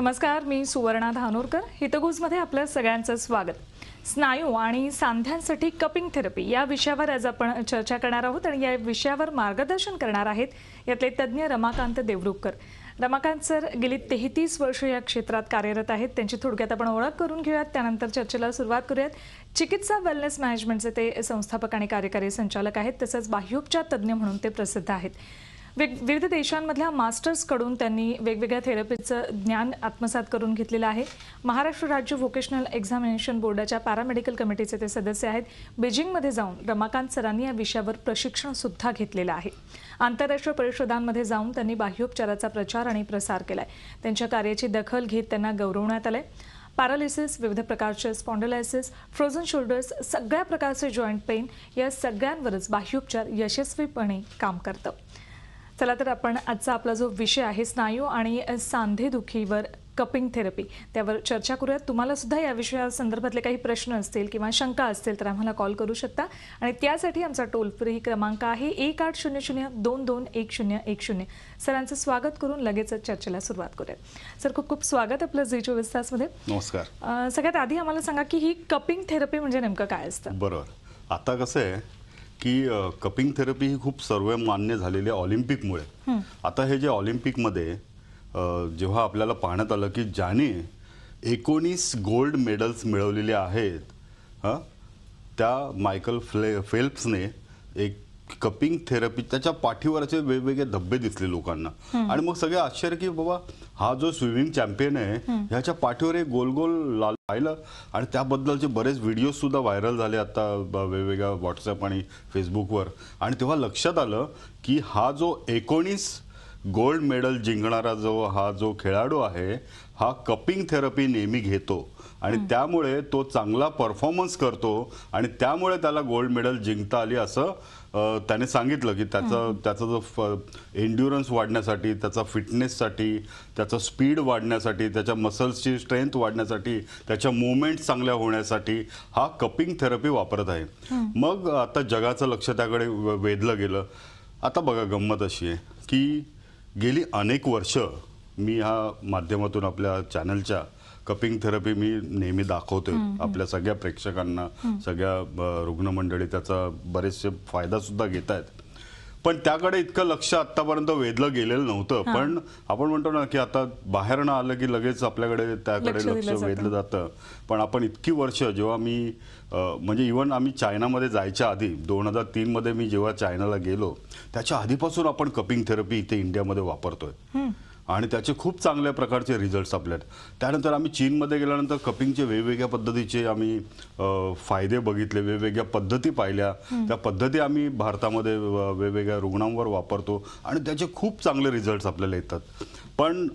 नमस्कार, मी सुवर्णा धानोरकर. हितगुजमध्ये आपल्या सगळ्यांचं स्वागत. स्नायू आणि सांध्यांसाठी कपिंग थेरपी या विषयावर आज आपण चर्चा करणार आहोत आणि या विषयावर मार्गदर्शन करणार आहेत यातले तज्ज्ञ रमाकांत देवरुखकर. रमाकांत सर गेली 33 वर्ष या क्षेत्रात कार्यरत आहेत. त्यांची थोडक्यात आपण ओळख करून घेऊयात, त्यानंतर चर्चेला सुरुवात करूयात. चिकित्सा वेलनेस मॅनेजमेंटचे ते संस्थापक आणि कार्यकारी संचालक आहेत, तसंच बाह्योपचार तज्ज्ञ म्हणून ते प्रसिद्ध आहेत. विविध देशांमधल्या मास्टर्सकडून त्यांनी वेगवेगळ्या थेरपीचं ज्ञान आत्मसात करून घेतलेलं आहे. महाराष्ट्र राज्य व्होकेशनल एक्झामिनेशन बोर्डाच्या पॅरामेडिकल कमिटीचे ते सदस्य आहेत. बीजिंगमध्ये जाऊन रमाकांत सरांनी या विषयावर प्रशिक्षण सुद्धा घेतलेलं आहे. आंतरराष्ट्रीय परिषदांमध्ये जाऊन त्यांनी बाह्योपचाराचा प्रचार आणि प्रसार केलाय. त्यांच्या कार्याची दखल घेत त्यांना गौरवण्यात आलंय. पॅरालिसिस, विविध प्रकारचे स्पॉन्डिलायसिस, फ्रोझन शोल्डर्स, सगळ्या प्रकारचे जॉईंट पेन या सगळ्यांवरच बाह्योपचार यशस्वीपणे काम करतं. चला तर आपण आजचा आपला जो विषय आहे स्नायू आणि सांधेदुखीवर कपिंग थेरपी त्यावर चर्चा करूयात. तुम्हाला सुद्धा या विषयासंदर्भातले काही प्रश्न असतील किंवा शंका असतील तर आम्हाला कॉल करू शकता आणि त्यासाठी आमचा टोल फ्री क्रमांक आहे 1800-22-1010. सरांचं स्वागत करून लगेच चर्चेला सुरुवात करूयात. सर, खूप खूप स्वागत आपलं झी 24 तासमध्ये. नमस्कार. सगळ्यात आधी आम्हाला सांगा की ही कपिंग थेरपी म्हणजे नेमकं काय असतं? बरोबर. आता कसं आहे की कपिंग थेरपी ही खूप सर्वमान्य झालेली आहे ऑलिम्पिकमुळे. आता हे जे ऑलिम्पिकमध्ये जेव्हा आपल्याला पाहण्यात आलं की ज्याने 19 गोल्ड मेडल्स मिळवलेले आहेत, त्या मायकल फेल्प्सने एक कपिंग थेरपी, त्याच्या पाठीवर असे वेगवेगळे धब्बे दिसले लोकांना आणि मग सगळे आश्चर्य की बाबा हा जो स्विमिंग चॅम्पियन आहे ह्याच्या पाठीवर एक गोल गोल पाहिलं आणि त्याबद्दलचे बरेच व्हिडिओ सुद्धा व्हायरल झाले आता वेगवेगळ्या व्हॉट्सअप आणि फेसबुकवर. आणि तेव्हा लक्षात आलं की हा जो 19 गोल्ड मेडल जिंकणारा हा जो खेळाडू आहे हा कपिंग थेरपी नेहमी घेतो आणि त्यामुळे तो चांगला परफॉर्मन्स करतो आणि त्यामुळे त्याला गोल्ड मेडल जिंकता आली असं त्याने सांगितलं की त्याचा जो एन्ड्युरन्स वाढण्यासाठी, त्याचा फिटनेससाठी, त्याचा स्पीड वाढण्यासाठी, त्याच्या मसल्सची स्ट्रेंथ वाढण्यासाठी, त्याच्या मुवमेंट चांगल्या होण्यासाठी हा कपिंग थेरपी वापरत आहे. मग आता जगाचं लक्ष त्याकडे वेधलं गेलं. आता बघा, गंमत अशी आहे की गेली अनेक वर्ष मी ह्या माध्यमातून आपल्या चॅनलच्या कपिंग थेरपी मी नेहमी दाखवतोय आपल्या सगळ्या प्रेक्षकांना. सगळ्या रुग्णमंडळी त्याचा बरेचसे फायदा सुद्धा घेत आहेत. पण त्याकडे इतकं लक्ष आतापर्यंत वेधलं गेलेलं नव्हतं. पण आपण म्हणतो ना की आता बाहेर न आलं की लगेच आपल्याकडे त्याकडे लक्ष वेधलं जातं. पण आपण इतकी वर्ष जेव्हा मी म्हणजे इव्हन आम्ही चायनामध्ये जायच्या आधी 2003 मध्ये मी जेव्हा चायनाला गेलो त्याच्या आधीपासून आपण कपिंग थेरपी इथे इंडियामध्ये वापरतोय आणि त्याचे खूप चांगल्या प्रकारचे रिझल्ट्स आपल्यात. त्यानंतर आम्ही चीनमध्ये गेल्यानंतर कपिंगचे वेगवेगळ्या पद्धतीचे आम्ही फायदे बघितले, वेगवेगळ्या पद्धती पाहिल्या. त्या पद्धती आम्ही भारतामध्ये वेगवेगळ्या रुग्णांवर वापरतो आणि त्याचे खूप चांगले रिझल्ट्स आपल्याला येतात. पण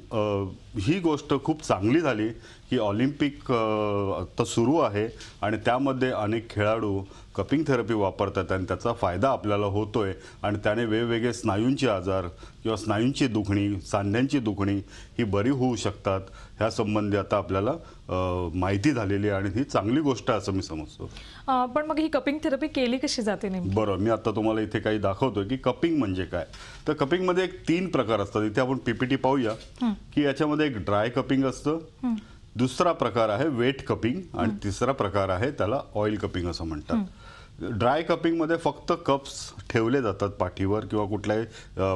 ही गोष्ट खूप चांगली झाली की ऑलिम्पिक आता सुरू आहे आणि त्यामध्ये अनेक खेळाडू कपिंग थेरपी वापरतात आणि त्याचा फायदा आपल्याला होतोय आणि त्याने वेगवेगळे स्नायूंचे आजार किंवा स्नायूंची दुखणी, सांध्यांची दुखणी ही बरी होऊ शकतात. ह्या संबंधी आता आपल्याला माहिती झालेली आहे आणि ही चांगली गोष्ट आहे असं मी समजतो. पण मग ही कपिंग थेरपी केली कशी जाते नेमकी? बरं, मी आता तुम्हाला इथे काही दाखवतोय की कपिंग म्हणजे काय. तर कपिंगमध्ये एक 3 प्रकार असतात. इथे आपण पीपीटी पाहूया की याच्यामध्ये एक ड्राय कपिंग असतं, दुसरा प्रकार आहे वेट कपिंग आणि तिसरा प्रकार आहे त्याला ऑइल कपिंग असं म्हणतात. ड्राय कपिंगमध्ये फक्त कप्स ठेवले जातात पाठीवर किंवा कुठल्याही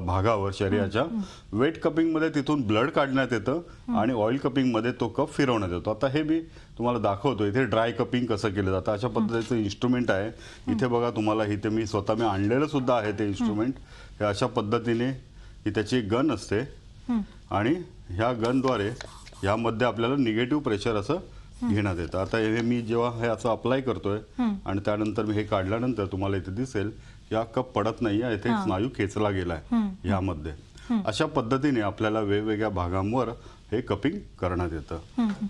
भागावर शरीराच्या. वेट कपिंगमध्ये तिथून ब्लड काढण्यात येतं आणि ऑइल कपिंगमध्ये तो कप फिरवण्यात येतो. आता हे मी तुम्हाला दाखवतो इथे ड्राय कपिंग कसं केलं जातं. अशा पद्धतीचं इन्स्ट्रुमेंट आहे इथे बघा. तुम्हाला इथे मी स्वतः आणलेलं सुद्धा आहे ते इन्स्ट्रुमेंट. हे अशा पद्धतीने ही त्याची एक गन असते आणि ह्या गनद्वारे ह्यामध्ये आपल्याला निगेटिव्ह प्रेशर असं घेण्यात येतं. आता हे मी जेव्हा हे असं अप्लाय करतोय आणि त्यानंतर मी हे काढल्यानंतर तुम्हाला इथे दिसेल या कप पडत नाही आहे, इथे स्नायू खेचला गेलाय ह्यामध्ये. अशा पद्धतीने आपल्याला वेगवेगळ्या भागांवर हे कपिंग करण्यात येतं.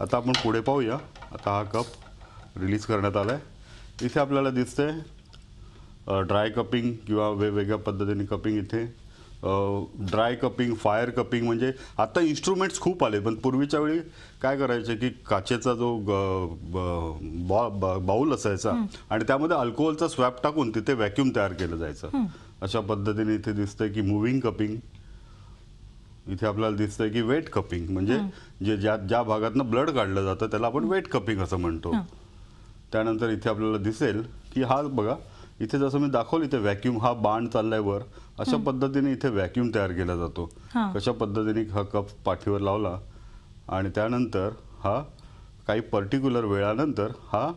आता आपण पुढे पाहूया. आता हा कप रिलीज करण्यात आलाय. इथे आपल्याला दिसतंय ड्राय कपिंग किंवा वेगवेगळ्या पद्धतीने कपिंग. इथे ड्राय कपिंग, फायर कपिंग म्हणजे आता इन्स्ट्रुमेंट्स खूप आले. पण पूर्वीच्या वेळी काय करायचे की काचेचा जो बाउल असायचा आणि त्यामध्ये अल्कोहोलचा स्वॅब टाकून तिथे व्हॅक्यूम तयार केलं जायचं. अशा पद्धतीने इथे दिसतंय की मुव्हिंग कपिंग. इथे आपल्याला दिसतंय की वेट कपिंग म्हणजे जे ज्या भागातनं ब्लड काढलं जातं त्याला आपण वेट कपिंग असं म्हणतो. त्यानंतर इथे आपल्याला दिसेल की हा बघा इथे जसं मी दाखवलं इथे व्हॅक्यूम हा बाण चाललाय वर अशा पद्धतीने इथे व्हॅक्यूम तयार केला जातो. कशा पद्धतीने हा कप पाठीवर लावला आणि त्यानंतर हा काही पर्टिक्युलर वेळानंतर हा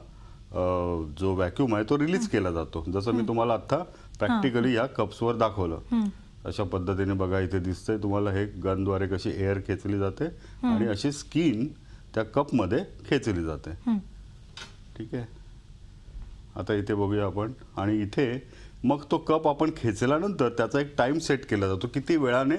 जो व्हॅक्यूम आहे तो रिलीज केला जातो. जसं मी तुम्हाला आता प्रॅक्टिकली या कप्सवर दाखवलं. अशा पद्धतीने बघा इथे दिसतंय तुम्हाला हे गनद्वारे कशी एअर खेचली जाते आणि अशी स्किन त्या कपमध्ये खेचली जाते. ठीक आहे. आता इथे बघूया आपण आणि इथे मग तो कप आपण खेचल्यानंतर त्याचा एक टाइम सेट केला जातो किती वेळाने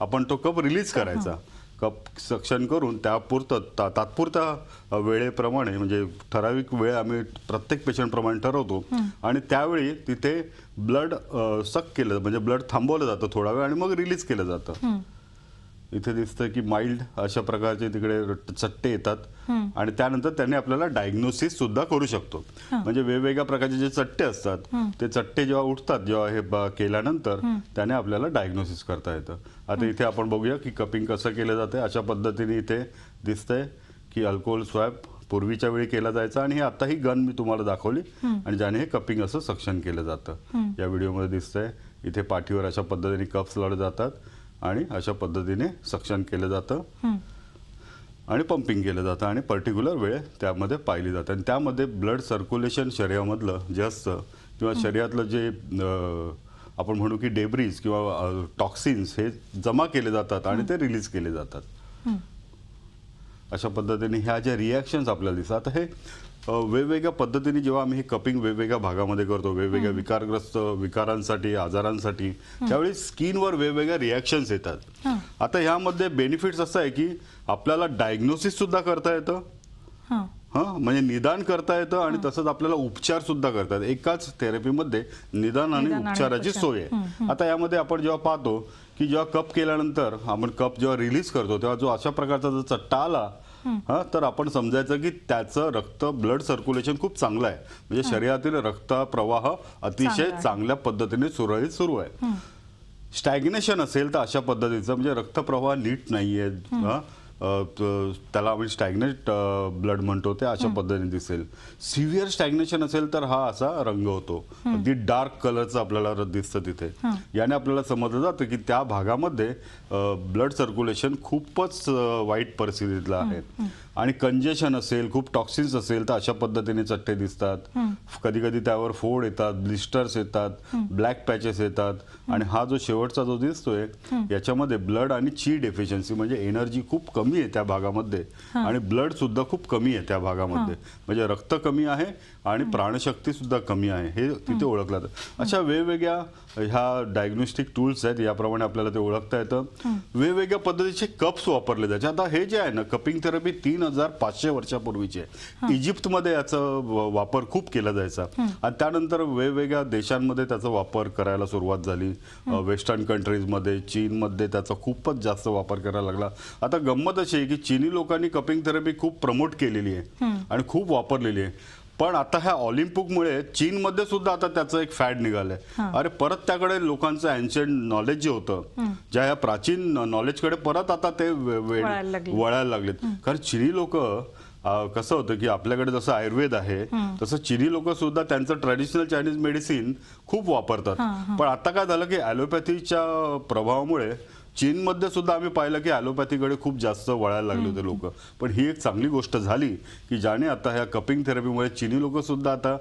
आपण तो कप रिलीज करायचा. कप सक्शन करून त्यापुरतं तात्पुरत्या वेळेप्रमाणे म्हणजे ठराविक वेळ आम्ही प्रत्येक पेशंटप्रमाणे ठरवतो आणि त्यावेळी तिथे ब्लड सक केलं म्हणजे ब्लड थांबवलं जातं थोडा वेळ आणि मग रिलीज केलं जातं. इथे दिसतं की माइल्ड अशा प्रकारचे तिकडे चट्टे येतात आणि त्यानंतर त्याने आपल्याला डायग्नोसिस सुद्धा करू शकतो. म्हणजे वेगवेगळ्या प्रकारचे जे चट्टे असतात ते चट्टे जेव्हा उठतात जेव्हा हे केल्यानंतर त्याने आपल्याला डायग्नोसिस करता येतं. आता इथे आपण बघूया की कपिंग कसं केलं जातं. अशा पद्धतीने इथे दिसतंय की अल्कोहोल स्वॅब पूर्वीच्या वेळी केला जायचा आणि आता ही गन मी तुम्हाला दाखवली आणि ज्याने हे कपिंग असं सक्शन केलं जातं. या व्हिडिओमध्ये दिसतंय इथे पाठीवर अशा पद्धतीने कप्स लावले जातात आणि अशा पद्धतीने सक्शन केलं जातं आणि पंपिंग केलं जातं आणि पर्टिक्युलर वेळ त्यामध्ये पाहिली जाते. आणि त्यामध्ये ब्लड सर्क्युलेशन शरीरामधलं जे असतं किंवा शरीरातलं जे आपण म्हणू की डेब्रीज किंवा टॉक्सिन्स हे जमा केले जातात आणि ते रिलीज केले जातात. अशा पद्धतीने ह्या ज्या रिॲक्शन्स आपल्याला दिसतात हे वेगवेगळ्या पद्धतीने जेव्हा आम्ही हे कपिंग वेगवेगळ्या भागामध्ये करतो वेगवेगळ्या विकारग्रस्त विकारांसाठी आजारांसाठी त्यावेळी स्किनवर वेगवेगळ्या रिॲक्शन्स येतात. आता ह्यामध्ये बेनिफिट्स असं आहे की आपल्याला डायग्नोसिस सुद्धा करता येतं म्हणजे निदान करता येतं आणि तसंच आपल्याला उपचार सुद्धा करतात. एकाच थेरपीमध्ये निदान आणि उपचाराची सोय आहे. आता यामध्ये आपण जेव्हा पाहतो की जेव्हा कप केल्यानंतर आपण कप जेव्हा रिलीज करतो तेव्हा जो अशा प्रकारचा जर चट्टा आला तर आपण समजायचं की त्याचं रक्त ब्लड सर्क्युलेशन खूप चांगलं आहे म्हणजे शरीरातील रक्त प्रवाह अतिशय चांगल्या पद्धतीने सुरळीत सुरू आहे. स्टॅग्नेशन असेल तर अशा पद्धतीचं म्हणजे रक्तप्रवाह नीट नाहीये त्याला आपण स्टॅग्नेट ब्लड म्हणतो ते अशा पद्धतीने दिसेल. सिव्हिअर स्टॅग्नेशन असेल तर हा असा रंग होतो अगदी डार्क कलरचं आपल्याला दिसतं तिथे. याने आपल्याला समजलं जातं की त्या भागामध्ये ब्लड सर्क्युलेशन खूपच वाईट परिस्थितीतलं आहे. आणि कंजेशन असेल खूप टॉक्सिन्स असेल तर अशा पद्धतीने चट्टे दिसतात. कधी कधी त्यावर फोड येतात ब्लिस्टर्स येतात ब्लॅक पॅचेस येतात आणि हा जो शेवटचा जो दिसतोय याच्यामध्ये ब्लड आणि ची डेफिशियन्सी म्हणजे एनर्जी खूप कमी आहे त्या भागामध्ये आणि ब्लड सुद्धा खूप कमी आहे त्या भागामध्ये म्हणजे रक्त कमी आहे आणि प्राणशक्ती सुद्धा कमी आहे हे तिथे ओळखलं जातं. अशा वेगवेगळ्या ह्या डायग्नोस्टिक टूल्स आहेत याप्रमाणे आपल्याला ते ओळखता येतं. वेगवेगळ्या पद्धतीचे कप्स वापरले जायचे. आता हे जे आहे ना कपिंग थेरपी 3500 वर्षापूर्वीचे इजिप्तमध्ये याचा वापर खूप केला जायचा आणि त्यानंतर वेगवेगळ्या देशांमध्ये त्याचा वापर करायला सुरुवात झाली. वेस्टर्न कंट्रीजमध्ये चीनमध्ये त्याचा खूपच जास्त वापर करायला लागला. आता गंमत अशी आहे की चीनी लोकांनी कपिंग थेरपी खूप प्रमोट केलेली आहे आणि खूप वापरलेली आहे. पण आता ह्या ऑलिम्पिकमुळे चीनमध्ये सुद्धा आता त्याचं एक फॅड निघालंय. अरे परत त्याकडे लोकांचं अँशियंट नॉलेज जे होतं ज्या ह्या प्राचीन नॉलेजकडे परत आता ते वळायला लागलेत. कारण चिनी लोक कसं होतं की आपल्याकडे जसं आयुर्वेद आहे तसं चिनी लोक सुद्धा त्यांचं ट्रॅडिशनल चायनीज मेडिसिन खूप वापरतात. पण आता काय झालं की ॲलोपॅथीच्या प्रभावामुळे चीनमध्ये सुद्धा आम्ही पाहिलं की ॲलोपॅथीकडे खूप जास्त वळायला लागले होते लोक. पण ही एक चांगली गोष्ट झाली की ज्याने आता ह्या कपिंग थेरपीमुळे चिनी लोक सुद्धा आता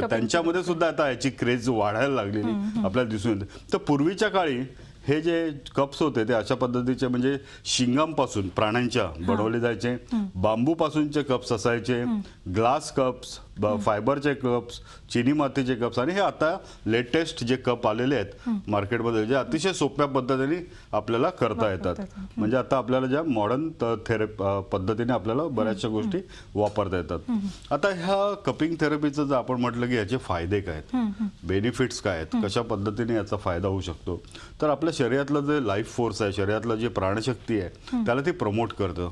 त्यांच्यामध्ये सुद्धा आता याची क्रेज वाढायला लागलेली आपल्याला दिसून येते. तर पूर्वीच्या काळी हे जे कप्स होते ते अशा पद्धतीचे म्हणजे शिंगांपासून प्राण्यांच्या बनवले जायचे. बांबूपासूनचे कप्स असायचे ग्लास कप्स फायबरचे कप्स चिनी मातीचे कप्स आणि हे आता लेटेस्ट जे कप आलेले आहेत मार्केटमध्ये जे अतिशय सोप्या पद्धतीने आपल्याला करता येतात. म्हणजे आता आपल्याला ज्या मॉडर्न पद्धतीने आपल्याला बऱ्याचशा गोष्टी वापरता येतात. आता ह्या कपिंग थेरपीचं जर आपण म्हटलं की याचे फायदे काय आहेत बेनिफिट्स काय आहेत कशा पद्धतीने याचा फायदा होऊ शकतो तर आपल्या शरीरातलं जे लाईफ फोर्स आहे शरीरातलं जे प्राणशक्ती आहे त्याला ते प्रमोट करतं.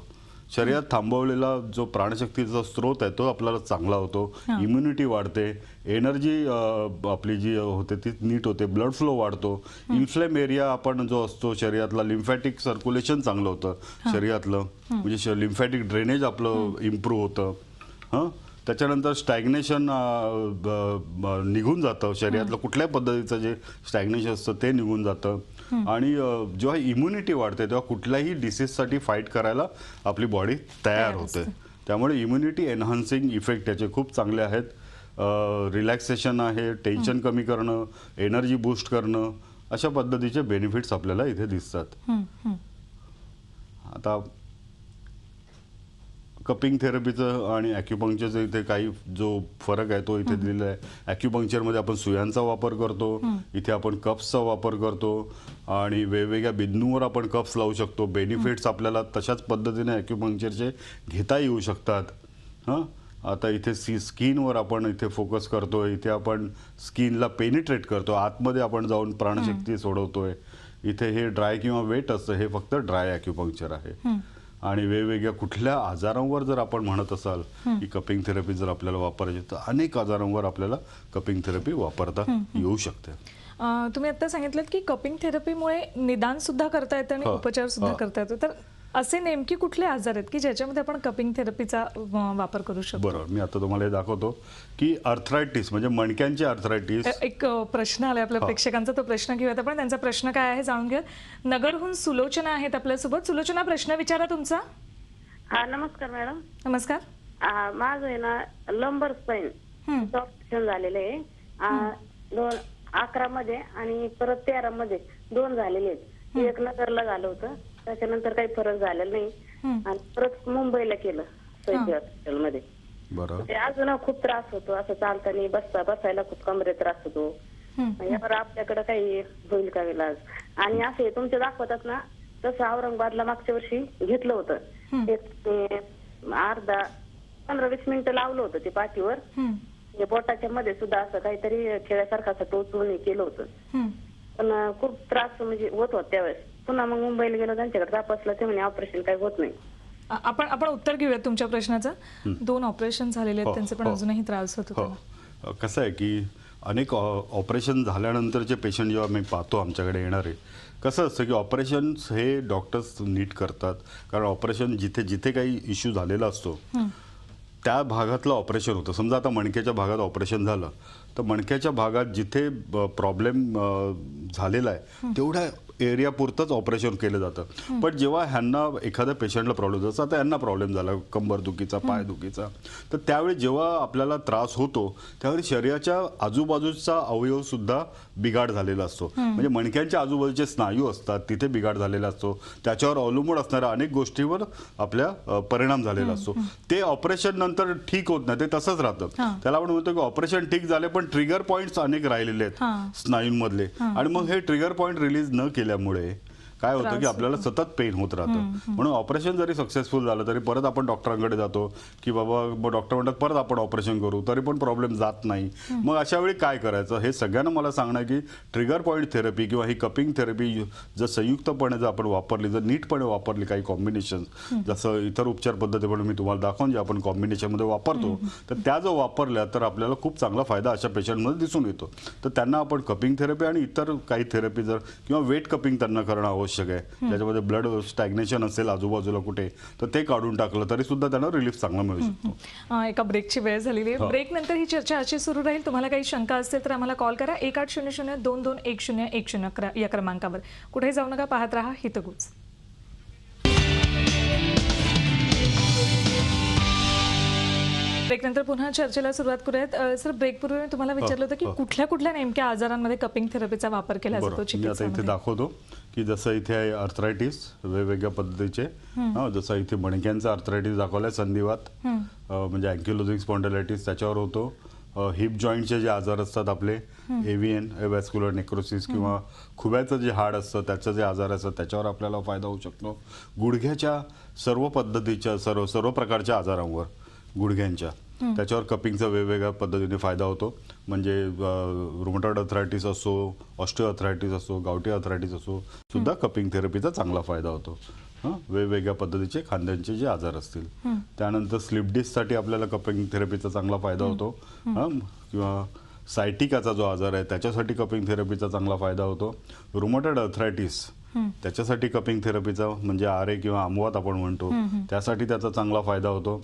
शरीरात थांबवलेला जो प्राणशक्तीचा स्रोत आहे तो आपल्याला चांगला होतो, इम्युनिटी वाढते, एनर्जी आपली जी होते ती नीट होते, ब्लड फ्लो वाढतो, इन्फ्लेम एरिया आपण जो असतो शरीरातला लिम्फॅटिक सर्क्युलेशन चांगलं होतं शरीरातलं, म्हणजे लिम्फॅटिक ड्रेनेज आपलं इम्प्रूव्ह होतं. त्याच्यानंतर स्टॅग्नेशन निघून जातं, शरीरातलं कुठल्याही पद्धतीचं जे स्टॅग्नेशन असतं ते निघून जातं. आणि जेव्हा इम्युनिटी वाढते तेव्हा कुठल्याही डिसीजसाठी फाईट करायला आपली बॉडी तयार होते. त्यामुळे इम्युनिटी एनहान्सिंग इफेक्ट त्याचे खूप चांगले आहेत. रिलॅक्सेशन आहे, टेन्शन कमी करणं, एनर्जी बूस्ट करणं, अशा पद्धतीचे बेनिफिट्स आपल्याला इथे दिसतात. आता कपिंग थेरपीचं आणि ॲक्युपंक्चरचं इथे काही जो फरक आहे तो इथे दिलेला आहे. ॲक्युपंक्चरमध्ये आपण सुयांचा वापर करतो, इथे आपण कप्सचा वापर करतो आणि वेगवेगळ्या बिंदूंवर आपण कप्स लावू शकतो. बेनिफिट्स आपल्याला तशाच पद्धतीने ॲक्युपंक्चरचे घेता येऊ शकतात. आता इथे स्किनवर आपण इथे फोकस करतोय, इथे आपण स्किनला पेनिट्रेट करतो, आतमध्ये आपण जाऊन प्राणशक्ती सोडवतोय. इथे हे ड्राय किंवा वेट असतं, हे फक्त ड्राय ॲक्युपंक्चर आहे. आणि वेगवेगळ्या कुठल्या आजारांवर जर आपण म्हणत असाल की कपिंग थेरपी जर आपल्याला वापरायची तर अनेक आजारांवर आपल्याला कपिंग थेरपी वापरता येऊ शकते. तुम्ही आता सांगितलं की कपिंग थेरपीमुळे निदान सुद्धा करता येतं आणि उपचार सुद्धा करता येतो, तर असे नेमके कुठले आजार आहेत की ज्याच्यामध्ये आपण कपिंग थेरपीचा वापर करू शकतो? बरोबर, मी आता तुम्हाला हे दाखवतो की अर्थरायटिस म्हणजे मणक्यांचे अर्थरायटिस. एक प्रश्न आलाय आपल्या प्रेक्षकांचा, तो प्रश्न घेऊयात आपण. त्यांचा प्रश्न काय आहे जाणून घेऊयात. नगरहून सुलोचना आहेत आपल्यासोबत. सुलोचना, प्रश्न विचारा तुमचा. हा, नमस्कार मॅडम. नमस्कार. माझं आहे ना लंबर स्पाईन ऑपरेशन झालेलं आहे. 2011 मध्ये आणि परत 13 मध्ये 2 झालेले आहेत. एक नगरला झालं होतं, त्याच्यानंतर काही फरक झालेला नाही आणि परत मुंबईला केलं सैफी हॉस्पिटलमध्ये. ते अजून खूप त्रास होतो, असं चालताना बसायला खूप कमरे त्रास होतो. यावर आपल्याकडे काही होईल का इलाज? आणि असे तुमचे दाखवतात ना, तसं औरंगाबादला मागच्या वर्षी घेतलं होतं. 15-20 मिनिटं लावलं होतं ते पाठीवर. बोटाच्या मध्ये सुद्धा असं काहीतरी खेळ्यासारखं असं टोचून केलं होतं, पण खूप त्रास म्हणजे होत होता त्यावेळेस. पुन्हा मग मुंबईला गेलो, त्यांच्याकडे तपासलं, ते म्हणे ऑपरेशन काही होत नाही. आपण उत्तर घेऊयात तुमच्या प्रश्नाचं. 2 ऑपरेशन झालेले आहेत त्यांचे, पण अजूनही त्रास होतो. कसं आहे की अनेक ऑपरेशन झाल्यानंतरचे पेशंट जेव्हा मी पाहतो आमच्याकडे येणारे, कसं असतं की ऑपरेशन हे डॉक्टर्स नीट करतात, कारण ऑपरेशन जिथे जिथे काही इश्यू झालेला असतो त्या भागातलं ऑपरेशन होतं. समजा आता मणक्याच्या भागात ऑपरेशन झालं तर मणक्याच्या भागात जिथे प्रॉब्लेम झालेला आहे तेवढ्या एरिया पुरतंच ऑपरेशन केलं जातं. पण जेव्हा ह्यांना एखाद्या पेशंटला प्रॉब्लेम जातो, आता यांना प्रॉब्लेम झाला कंबरदुखीचा, पायदुखीचा, तर त्यावेळी जेव्हा आपल्याला त्रास होतो त्यावेळी शरीराच्या आजूबाजूचा अवयव सुद्धा बिघाड झालेला असतो. म्हणजे मणक्यांच्या आजूबाजूचे स्नायू असतात तिथे बिघाड झालेला असतो, त्याच्यावर अवलंबून असणाऱ्या अनेक गोष्टीवर आपल्या परिणाम झालेला असतो. ते ऑपरेशन नंतर ठीक होत नाही, ते तसंच राहतं. त्याला आपण म्हणतो की ऑपरेशन ठीक झाले पण ट्रिगर पॉइंट्स अनेक राहिलेले आहेत स्नायूंमधले, आणि मग हे ट्रिगर पॉइंट रिलीज न केल्यामुळे काय होतं की आपल्याला सतत पेन होत राहतं. म्हणून ऑपरेशन जरी सक्सेसफुल झालं तरी परत आपण डॉक्टरांकडे जातो की बाबा डॉक्टर म्हणतात परत आपण ऑपरेशन करू, तरी पण प्रॉब्लेम जात नाही. मग अशा वेळी काय करायचं हे सगळ्यांना मला सांगणं की ट्रिगर पॉईंट थेरपी किंवा ही कपिंग थेरपी जर संयुक्तपणे जर आपण वापरली, जर नीटपणे वापरली, काही कॉम्बिनेशन जसं इतर उपचार पद्धती पण मी तुम्हाला दाखवून जे आपण कॉम्बिनेशनमध्ये वापरतो, तर त्या जर वापरल्या तर आपल्याला खूप चांगला फायदा अशा पेशंटमध्ये दिसून येतो. तर त्यांना आपण कपिंग थेरपी आणि इतर काही थेरपी जर किंवा वेट कपिंग त्यांना करणं आवश्यक आहे. त्याच्यामध्ये ब्लड स्टॅग्नेशन असेल आजूबाजूला कुठे तर ते काढून टाकलं तरी सुद्धा त्यांना रिलीफ चांगला मिळू शकतो. एका ब्रेकची वेळ झालेली आहे. ब्रेक नंतर ही चर्चा अशी सुरू राहील. तुम्हाला काही शंका असेल तर आम्हाला कॉल करा 1800-221010 या क्रमांकावर. कुठे जाऊ नका, पाहत राहा हितगुज. ब्रेक नंतर पुन्हा चर्चेला सुरुवात करूयात. सर, ब्रेक पूर्वी तुम्हाला विचारलं होतं की कुठल्या कुठल्या नेमक्या आजारांमध्ये कपिंग थेरपीचा वापर केला जातो मी आता इथे दाखवतो की जसं इथे आहे अर्थरायटिस वेगवेगळ्या पद्धतीचे. जसं इथे मणक्यांचा अर्थरायटिस दाखवलाय, संधिवात म्हणजे अँक्युलोजिंग स्पॉन्डिलायटिस त्याच्यावर होतो. हिप जॉईंटचे जे आजार असतात आपले, एव्हीएन व्हॅस्क्युलर नेक्रोसिस किंवा खुब्याचं जे हाड असतं त्याचं जे आजार असतात त्याच्यावर आपल्याला फायदा होऊ शकतो. गुडघ्याच्या सर्व पद्धतीच्या सर्व प्रकारच्या आजारांवर गुडघ्यांच्या त्याच्यावर कपिंगचा वेगवेगळ्या पद्धतीने फायदा होतो. म्हणजे रुमटॉइड अर्थरायटिस असो, ऑस्टिओ अर्थरायटिस असो, गावठी अर्थरायटिस असो, सुद्धा कपिंग थेरपीचा चांगला फायदा होतो. वेगवेगळ्या पद्धतीचे खांद्यांचे जे आजार असतील. त्यानंतर स्लिप डिस्कसाठी आपल्याला कपिंग थेरपीचा चांगला फायदा होतो. किंवा सायटिकाचा जो आजार आहे त्याच्यासाठी कपिंग थेरपीचा चांगला फायदा होतो. रुमॅटॉइड आर्थरायटिस त्याच्यासाठी कपिंग थेरपीचा म्हणजे आरे किंवा आमवात आपण म्हणतो त्यासाठी त्याचा चांगला फायदा होतो.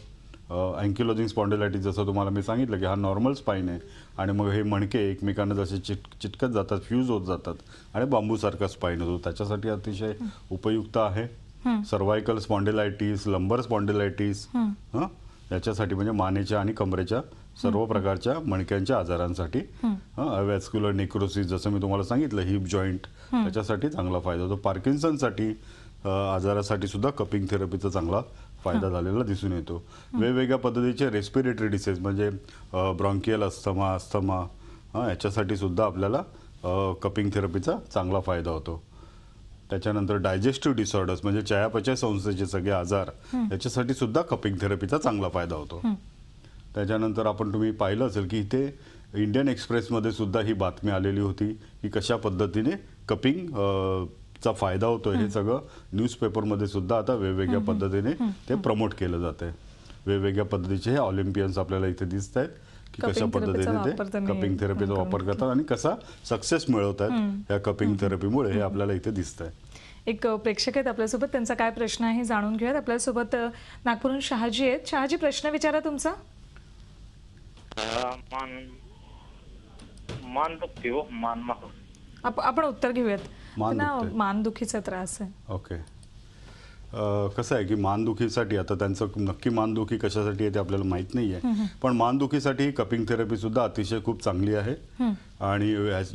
अँकिलोजिंग स्पॉन्डिलायटिस जसं तुम्हाला मी सांगितलं की हा नॉर्मल स्पाईन आहे आणि मग हे मणके एकमेकांना जसे चिटकत जातात, फ्यूज होत जातात आणि बांबूसारखा स्पाईन होतो, त्याच्यासाठी अतिशय उपयुक्त आहे. सर्वायकल स्पॉन्डिलायटिस, लंबर स्पॉन्डिलायटिस याच्यासाठी म्हणजे मानेच्या आणि कमरेच्या सर्व प्रकारच्या मणक्यांच्या आजारांसाठी. व्हॅस्क्युलर नेक्रोसिस जसं मी तुम्हाला सांगितलं, हिप जॉईंट त्याच्यासाठी चांगला फायदा होतो. पार्किन्सनसाठी आजारासाठी सुद्धा कपिंग थेरपीचा चांगला फायदा झालेला दिसून येतो. वेगवेगळ्या पद्धतीचे रेस्पिरेटरी डिसीज म्हणजे ब्रॉन्कियल अस्थमा याच्यासाठी सुद्धा आपल्याला कपिंग थेरपीचा चांगला फायदा होतो. त्याच्यानंतर डायजेस्टिव्ह डिसऑर्डर्स म्हणजे चयापचय संस्थेचे सगळे आजार याच्यासाठी सुद्धा कपिंग थेरपीचा चांगला फायदा होतो. त्याच्यानंतर तुम्ही पाहिलं असेल की इथे इंडियन एक्सप्रेसमध्ये सुद्धा ही बातमी आलेली होती की कशा पद्धतीने कपिंग चा फायदा होतो. हे सगळं न्यूजपेपरमध्ये सुद्धा आता वेगवेगळ्या पद्धतीने ते प्रमोट केलं जाते. वेगवेगळ्या पद्धतीचे हे ऑलिम्पियन्स आपल्याला इथे दिसत आहेत की कशा पद्धतीने ते कपिंग थेरपीचा वापर करतात आणि कसा सक्सेस मिळवत आहेत या कपिंग थेरपीमुळे हे आपल्याला इथे दिसत आहे. एक प्रेक्षक आहेत आपल्यासोबत, त्यांचा काय प्रश्न आहे जाणून घेऊयात. आपल्यासोबत नागपूरहून शहाजी आहेत. शहाजी, प्रश्न विचारा तुमचा. मान दुखते हो, आपण उत्तर घेऊयात. मानदुखीचा त्रास आहे. ओके. कसं आहे की मानदुखीसाठी आता त्यांचं नक्की मानदुखी कशासाठी आहे ते आपल्याला माहित नाहीये, पण मानदुखीसाठी कपिंग थेरपी सुद्धा अतिशय खूप चांगली आहे. आणि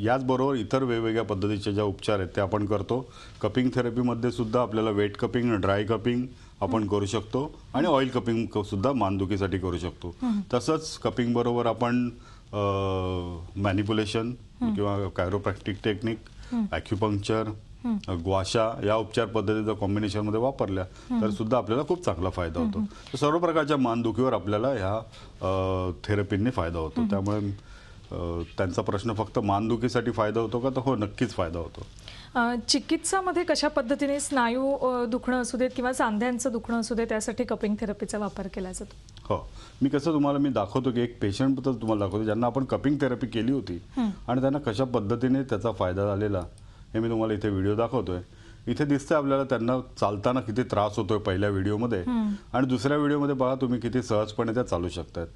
याचबरोबर इतर वेगवेगळ्या पद्धतीचे ज्या उपचार आहेत ते आपण करतो. कपिंग थेरपीमध्ये सुद्धा आपल्याला वेट कपिंग, ड्राय कपिंग आपण करू शकतो आणि ऑइल कपिंग सुद्धा मानदुखीसाठी करू शकतो. तसंच कपिंग बरोबर आपण मॅनिप्युलेशन किंवा कायरोप्रॅक्टिक टेक्निक, ॲक्युपंक्चर, ग्वाशा या उपचार पद्धती जर कॉम्बिनेशनमध्ये वापरल्या तर सुद्धा आपल्याला खूप चांगला फायदा होतो. सर्व प्रकारच्या मानदुखीवर आपल्याला ह्या थेरपीने फायदा होतो. त्यामुळे त्यांचा प्रश्न फक्त मानदुखीसाठी फायदा होतो का, तर हो, नक्कीच फायदा होतो. चिकित्सामध्ये कशा पद्धतीने स्नायू दुखणं असू देत किंवा सांध्यांचं दुखणं असू दे त्यासाठी कपिंग थेरपीचा वापर केला जातो? हो, मी तुम्हाला दाखवतो की एक पेशंट बद्दल तुम्हाला दाखवतो ज्यांना आपण कपिंग थेरपी केली होती आणि त्यांना कशा पद्धतीने त्याचा फायदा झालेला हे मी तुम्हाला इथे व्हिडिओ दाखवतोय. इथे दिसतंय आपल्याला त्यांना चालताना किती त्रास होतोय पहिल्या व्हिडिओमध्ये, आणि दुसऱ्या व्हिडिओमध्ये बघा तुम्ही किती सहजपणे त्या चालू शकतात.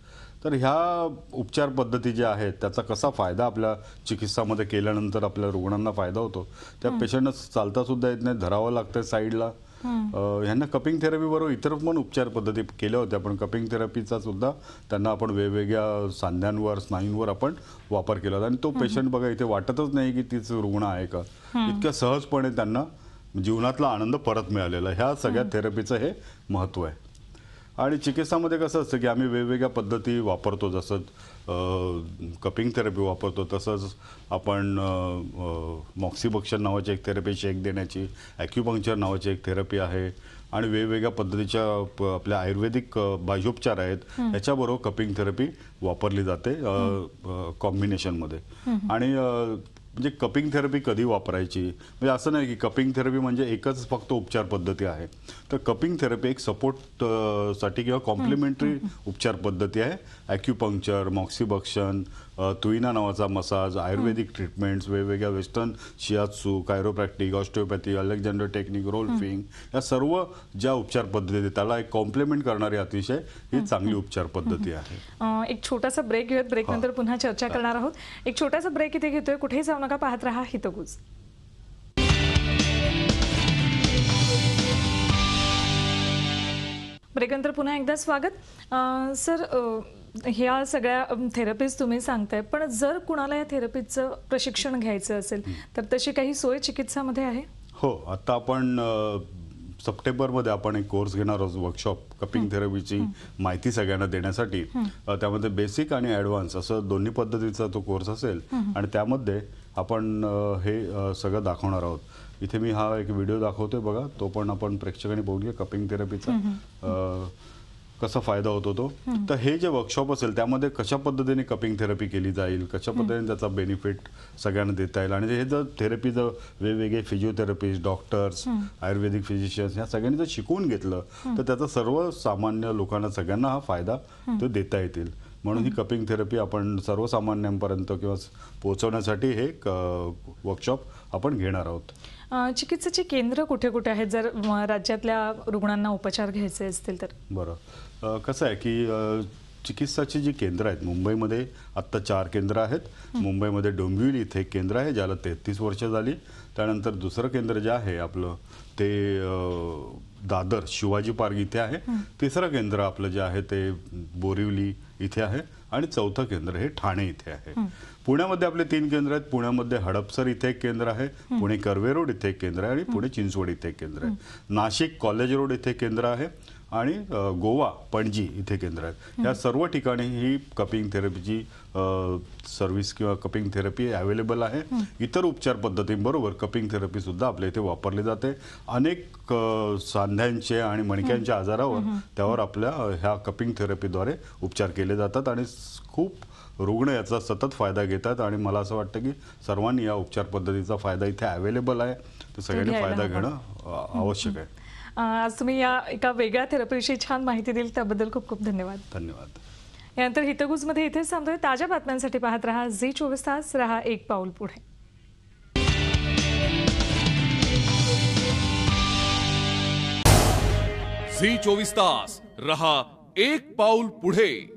तर ह्या उपचार पद्धती ज्या आहेत त्याचा कसा फायदा आपल्या चिकित्सामध्ये केल्यानंतर आपल्या रुग्णांना फायदा होतो. त्या पेशंटना चालता सुद्धा येत नाही, धरावं लागतं साईडला. ह्यांना कपिंग थेरपी बरोबर इतर पण उपचार पद्धती केल्या होत्या, पण कपिंग थेरपीचा सुद्धा त्यांना आपण वेगवेगळ्या सांध्यांवर, स्नायूंवर आपण वापर केला होता. आणि तो पेशंट बघा इथे वाटतच नाही की तीच रुग्ण आहे का, इतक्या सहजपणे त्यांना जीवनातला आनंद परत मिळालेला. ह्या सगळ्या थेरपीचं हे महत्त्व आहे. आणि चिकित्सामध्ये कसं असतं की आम्ही वेगवेगळ्या पद्धती वापरतो. जसं कपिंग थेरपी वापरतो, तसंच आपण मॉक्सिबक्शन नावाची एक थेरपी, शेक देण्याची, ॲक्युपंक्चर नावाची एक थेरपी आहे, आणि वेगवेगळ्या पद्धतीच्या आपल्या आयुर्वेदिक बाह्योपचार आहेत ह्याच्याबरोबर कपिंग थेरपी वापरली जाते कॉम्बिनेशनमध्ये. आणि म्हणजे कपिंग थेरपी कधी वापरायची, म्हणजे असं नाही की कपिंग थेरपी म्हणजे एकच फक्त उपचार पद्धती आहे. तर कपिंग थेरपी एक सपोर्ट साठी किंवा कॉम्प्लिमेंटरी उपचार पद्धती आहे. ॲक्युपंक्चर, मॉक्सिबक्शन, तुईना नावाचा मसाज, आयुर्वेदिक ट्रीटमेंट्स, वेगवेगळ्या western shiatsu, कायरोप्रॅक्टिक, osteopathy, Alexander technique, रोल्फिंग, या सर्व ज्या उपचार पद्धती आहेत त्याला एक कॉम्प्लिमेंट करणारी अतिशय ही चांगली उपचार पद्धती आहे. एक छोटासा ब्रेक घेऊयात, ब्रेक नंतर पुन्हा चर्चा करणार आहोत. एक छोटासा ब्रेक इथे घेतोय, कुठेही जाऊ नका, पाहत रहा हितगुज. ब्रेकनंतर पुन्हा एकदा स्वागत. सर, ह्या सगळ्या थेरपीज तुम्ही सांगताय, पण जर कुणाला या थेरपीचं प्रशिक्षण घ्यायचं असेल तर तशी काही सोय चिकित्सामध्ये आहे? हो, आता आपण सप्टेंबरमध्ये आपण एक कोर्स घेणार आहोत, वर्कशॉप, कपिंग थेरपीची माहिती सगळ्यांना देण्यासाठी. त्यामध्ये बेसिक आणि ॲडव्हान्स असं दोन्ही पद्धतीचा तो कोर्स असेल, आणि त्यामध्ये आपण हे सगळं दाखवणार आहोत. इथे मी हा एक व्हिडिओ दाखवतोय बघा, तो पण आपण प्रेक्षकांनी बघूया कपिंग थेरपीचा. कसा फायदा होतो तो. तर हे जे वर्कशॉप असेल त्यामध्ये कशा पद्धतीने कपिंग थेरपी केली जाईल, कशा पद्धतीने त्याचा बेनिफिट सगळ्यांना देता येईल आणि हे जर थेरपी जर वेगवेगळे फिजिओथेरपिस्ट, डॉक्टर्स, आयुर्वेदिक फिजिशियन्स ह्या सगळ्यांनी जर शिकवून घेतलं तर त्याचा सर्वसामान्य लोकांना सगळ्यांना हा फायदा तो देता येतील. म्हणून ही कपिंग थेरपी आपण सर्वसामान्यांपर्यंत किंवा पोहोचवण्यासाठी हे वर्कशॉप आपण घेणार आहोत. चिकित्सेची केंद्र कुठे कुठे आहेत जर राज्यातल्या रुग्णांना उपचार घ्यायचे असतील तर? बरं, कसं आहे की चिकित्साची जी केंद्र आहेत मुंबईमध्ये आत्ता 4 केंद्र आहेत. मुंबईमध्ये डोंबिवली इथे एक केंद्र आहे ज्याला 33 वर्ष झाली. त्यानंतर दुसरं केंद्र जे आहे आपलं ते दादर शिवाजी पार्क इथे आहे. तिसरं केंद्र आपलं जे आहे ते बोरिवली इथे आहे आणि चौथं केंद्र हे ठाणे इथे आहे. पुण्यामध्ये आपले 3 केंद्र आहेत. पुण्यामध्ये हडपसर इथे एक केंद्र आहे, पुणे कर्वे रोड इथे एक केंद्र आहे आणि पुणे चिंचवड इथे एक केंद्र आहे. नाशिक कॉलेज रोड इथे केंद्र आहे आणि गोवा पणजी इथे केंद्र आहेत. या सर्व ठिकाणी ही कपिंग थेरपीची सर्व्हिस किंवा कपिंग थेरपी अवेलेबल आहे. इतर उपचार पद्धतींबरोबर कपिंग थेरपी सुद्धा आपल्या इथे वापरली जाते. अनेक सांध्यांचे आणि मणक्यांच्या आजारावर त्यावर आपल्या ह्या कपिंग थेरपीद्वारे उपचार केले जातात आणि खूप रुग्ण याचा सतत फायदा घेतात आणि मला असं वाटतं की सर्वांनी या उपचार पद्धतीचा फायदा इथे अवेलेबल आहे तर सगळ्यांनी फायदा घेणं आवश्यक आहे. आज तुम्ही या एका वेगळ्या थेरपीविषयी छान माहिती दिली त्याबद्दल खूप खूप धन्यवाद. धन्यवाद. यानंतर हितगुजमध्ये इथेच थांबतोय. ताज्या बातम्यांसाठी पाहत रहा झी24 तास. रहा एक पाऊल पुढे. झी 24 तास रहा एक पाऊल पुढे.